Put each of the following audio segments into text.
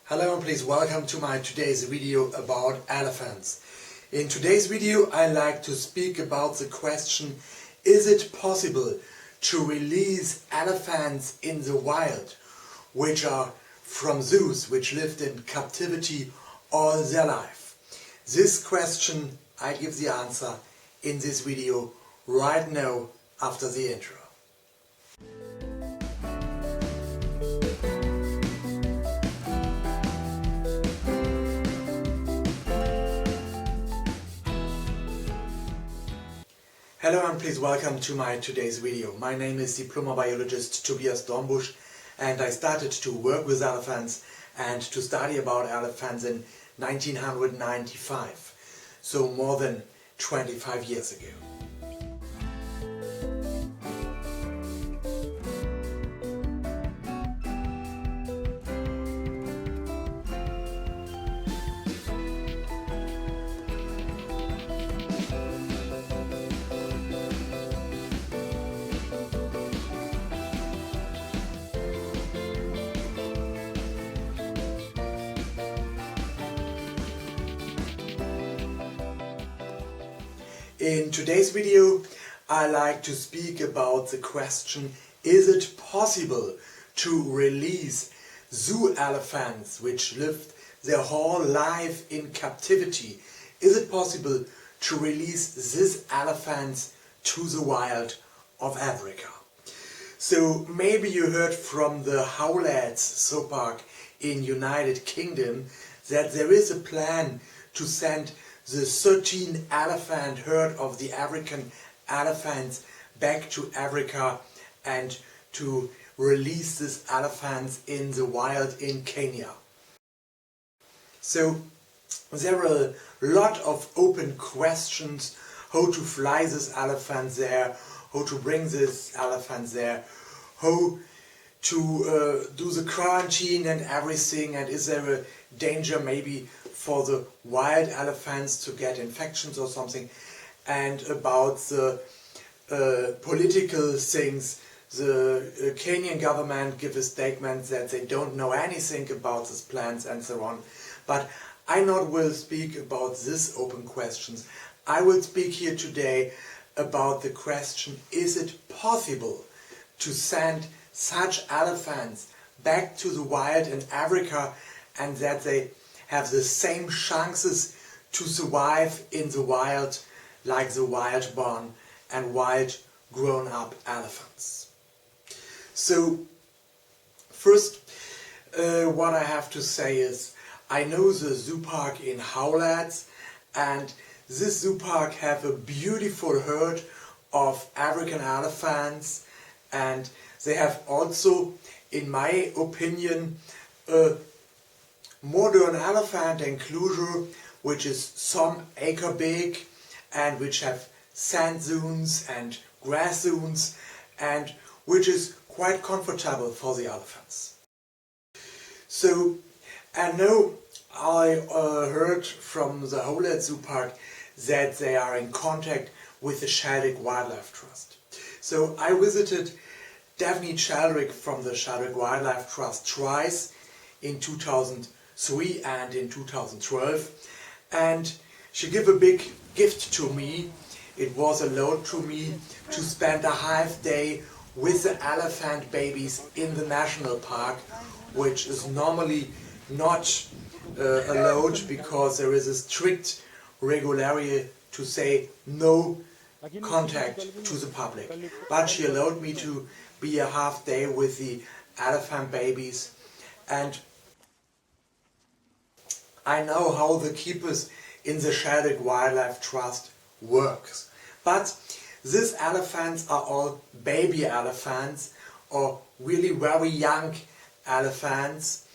Hello and please welcome to my today's video about elephants. In today's video I like to speak about the question, is it possible to release elephants in the wild, which are from zoos, which lived in captivity all their life? This question I give the answer in this video right now after the intro. Hello and please welcome to my today's video. My name is diploma biologist Tobias Dornbusch and I started to work with elephants and to study about elephants in 1995, so more than 25 years ago. In today's video I like to speak about the question, is it possible to release zoo elephants which lived their whole life in captivity? Is it possible to release these elephants to the wild of Africa? So maybe you heard from the Howletts Wildlife Park in United Kingdom that there is a plan to send the 13 elephant herd of the African elephants back to Africa and to release these elephants in the wild in Kenya. So there are a lot of open questions, how to fly these elephants there, how to bring these elephants there, how to do the quarantine and everything, and is there a danger maybe for the wild elephants to get infections or something, and about the political things. The Kenyan government give a statement that they don't know anything about these plans and so on. But I not will speak about these open questions. I will speak here today about the question, is it possible to send such elephants back to the wild in Africa and that they have the same chances to survive in the wild like the wild-born and wild grown-up elephants. So first what I have to say is, I know the zoo park in Howletts, and this zoo park have a beautiful herd of African elephants, and they have also, in my opinion, a modern elephant enclosure which is some acre big and which have sand dunes and grass dunes and which is quite comfortable for the elephants. So I know I heard from the Howletts Zoo Park that they are in contact with the Sheldrick Wildlife Trust. So I visited Daphne Sheldrick from the Sheldrick Wildlife Trust twice, in 2003 and in 2012, and she gave a big gift to me. It was allowed to me to spend a half day with the elephant babies in the national park, which is normally not allowed because there is a strict regularity to say no contact to the public. But she allowed me to be a half day with the elephant babies, and I know how the keepers in the Sheldrick Wildlife Trust works. But these elephants are all baby elephants or really very young elephants,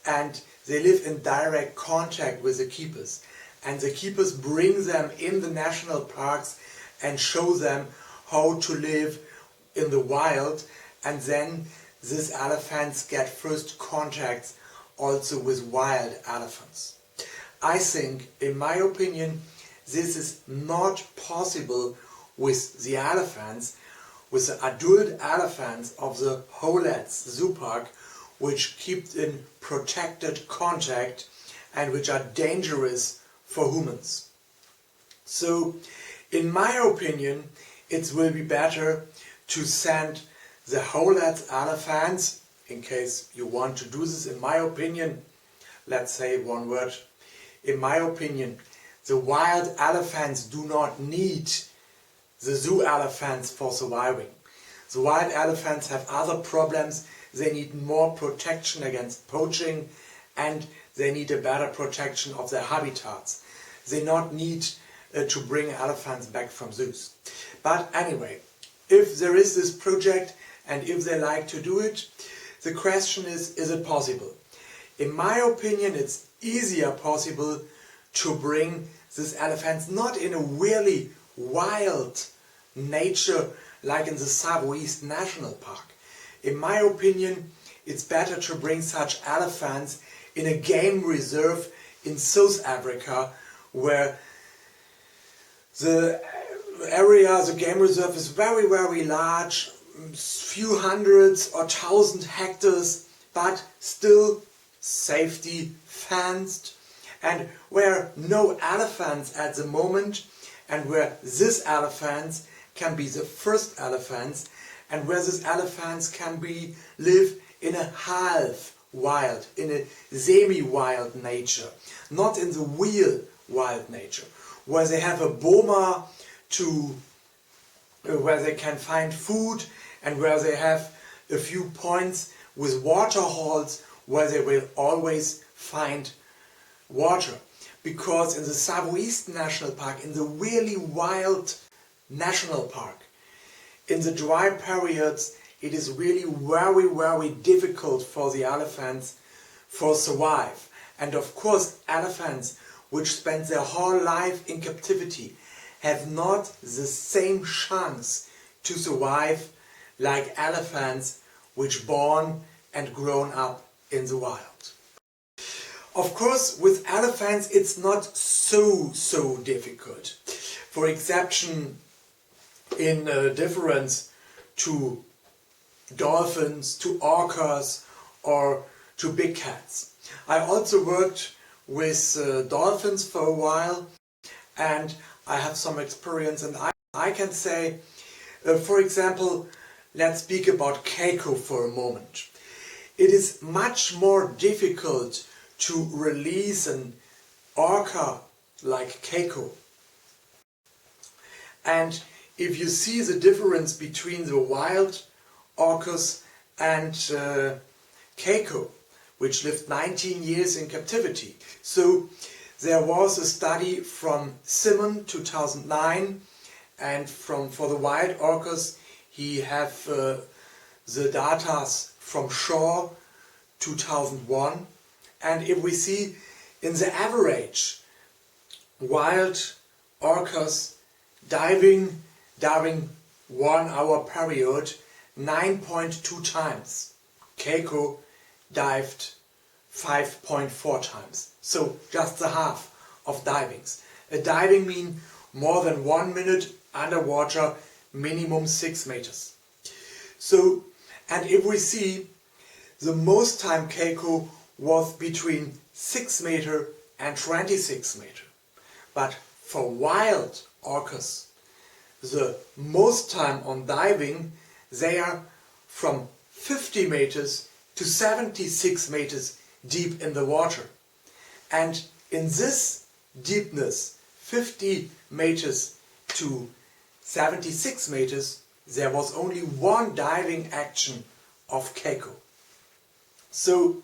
and they live in direct contact with the keepers. And the keepers bring them in the national parks and show them how to live in the wild, and then these elephants get first contacts also with wild elephants. I think, in my opinion, this is not possible with the elephants, with the adult elephants of the Howletts Zoo Park, which keep in protected contact and which are dangerous for humans. So, in my opinion, it will be better to send the Howletts elephants, in case you want to do this, in my opinion, let's say one word, in my opinion, the wild elephants do not need the zoo elephants for surviving. The wild elephants have other problems, they need more protection against poaching and they need a better protection of their habitats. They not need to bring elephants back from zoos. But anyway, if there is this project and if they like to do it, the question is it possible? In my opinion, it's easier possible to bring these elephants not in a really wild nature like in the Savoyist National Park. In my opinion, it's better to bring such elephants in a game reserve in South Africa, where the area, the game reserve is very, very large, few hundreds or 1,000 hectares, but still safety fenced, and where no elephants at the moment, and where these elephants can be the first elephants, and where these elephants can live in a half wild, in a semi-wild nature, not in the real wild nature, where they have a boma to where they can find food and where they have a few points with water holes where they will always find water. Because in the Savoyist National Park, in the really wild national park, in the dry periods, it is really very, very difficult for the elephants to survive. And of course, elephants which spend their whole life in captivity have not the same chance to survive like elephants which born and grown up in the wild. Of course, with elephants it's not so difficult. For exception, in difference to dolphins, to orcas or to big cats. I also worked with dolphins for a while and I have some experience, and I can say, for example, let's speak about Keiko for a moment. It is much more difficult to release an orca like Keiko. And if you see the difference between the wild orcas and Keiko, which lived 19 years in captivity. So there was a study from Simon 2009, and for the wild orcas he have the data from Shaw 2001. And if we see in the average wild orcas diving 1 hour period 9.2 times. Keiko dived 5.4 times. So just the half of divings. A diving means more than 1 minute underwater, minimum 6 meters. So, and if we see the most time Keiko was between 6 meter and 26 meter. But for wild orcas, the most time on diving, they are from 50 meters to 76 meters deep in the water. And in this deepness, 50 meters to 76 meters, there was only one diving action of Keiko. So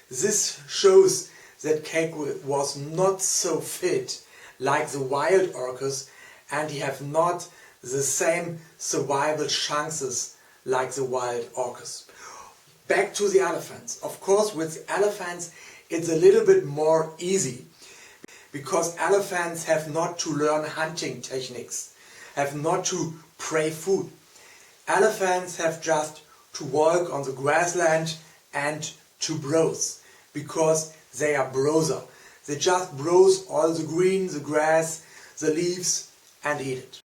this shows that Keiko was not so fit like the wild orcas, and he have not the same survival chances like the wild orcas. Back to the elephants. Of course, with elephants it's a little bit more easy, because elephants have not to learn hunting techniques, have not to prey food. Elephants have just to walk on the grassland and to browse, because they are browser. They just browse all the green, the grass, the leaves and eat it.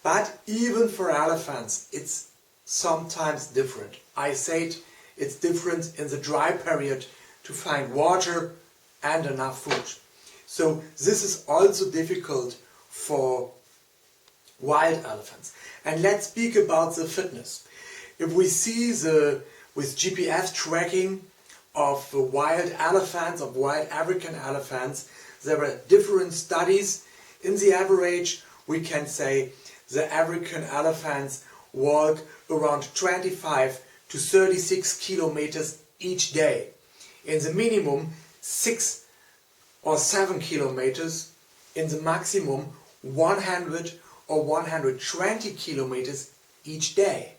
But even for elephants it's sometimes different. I said it's different in the dry period to find water and enough food. So this is also difficult for wild elephants. And let's speak about the fitness. If we see with GPS tracking of wild elephants, of wild African elephants, there are different studies. In the average, we can say the African elephants walk around 25 to 36 kilometers each day. In the minimum, 6 or 7 kilometers. In the maximum, 100 or 120 kilometers each day.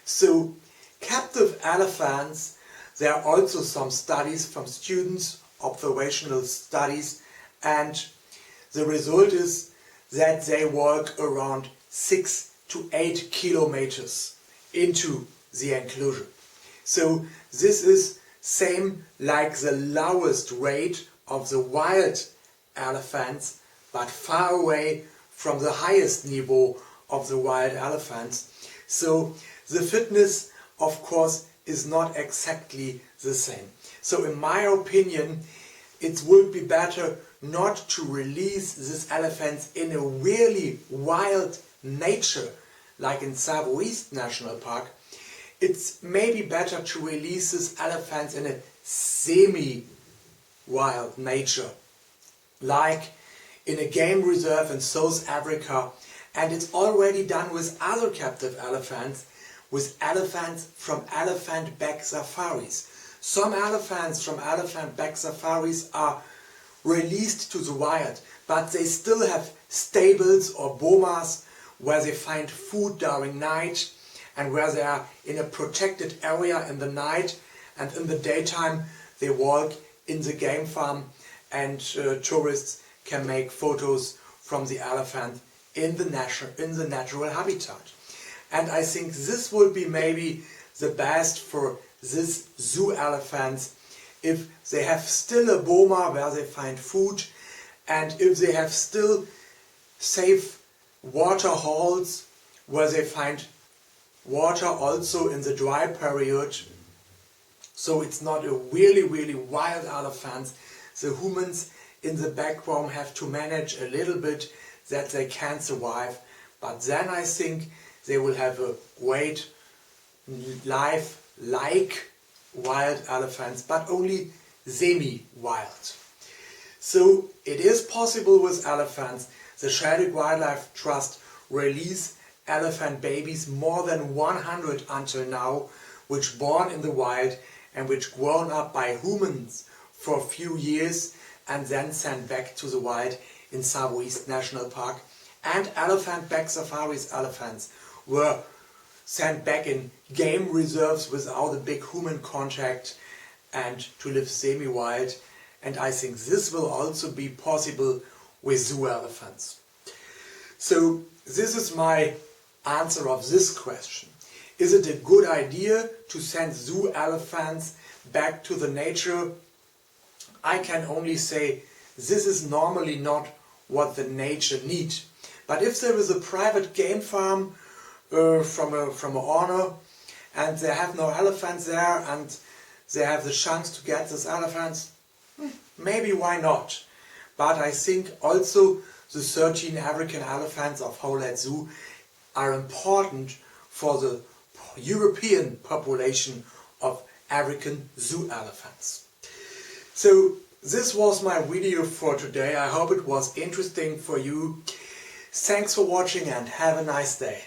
So, captive elephants, there are also some studies from students, observational studies, and the result is that they walk around 6 to 8 kilometers into the enclosure. So this is same like the lowest rate of the wild elephants, but far away from the highest level of the wild elephants. So the fitness, of course, is not exactly the same. So in my opinion, it would be better not to release these elephants in a really wild nature, like in Savo-East National Park. It's maybe better to release these elephants in a semi-wild nature, like in a game reserve in South Africa, and it's already done with other captive elephants, with elephants from elephant-back safaris. Some elephants from elephant-back safaris are released to the wild, but they still have stables or bomas where they find food during night and where they are in a protected area in the night, and in the daytime they walk in the game farm, and tourists can make photos from the elephant in the natural habitat. And I think this would be maybe the best for these zoo elephants, if they have still a boma where they find food, and if they have still safe water holes where they find water also in the dry period. So it's not a really wild elephant. The humans in the background have to manage a little bit that they can survive, but then I think they will have a great life like wild elephants, but only semi-wild. So it is possible with elephants. The Sheldrick Wildlife Trust release elephant babies, more than 100 until now, which born in the wild and which grown up by humans for a few years and then sent back to the wild in Savo-East National Park. And elephant-back safaris elephants were sent back in game reserves without a big human contact and to live semi-wild. And I think this will also be possible with zoo elephants. So this is my answer of this question. Is it a good idea to send zoo elephants back to the nature? I can only say this is normally not what the nature needs. But if there is a private game farm from an owner and they have no elephants there and they have the chance to get these elephants, maybe why not? But I think also the 13 African elephants of Howletts Zoo are important for the European population of African zoo elephants. So this was my video for today. I hope it was interesting for you. Thanks for watching and have a nice day.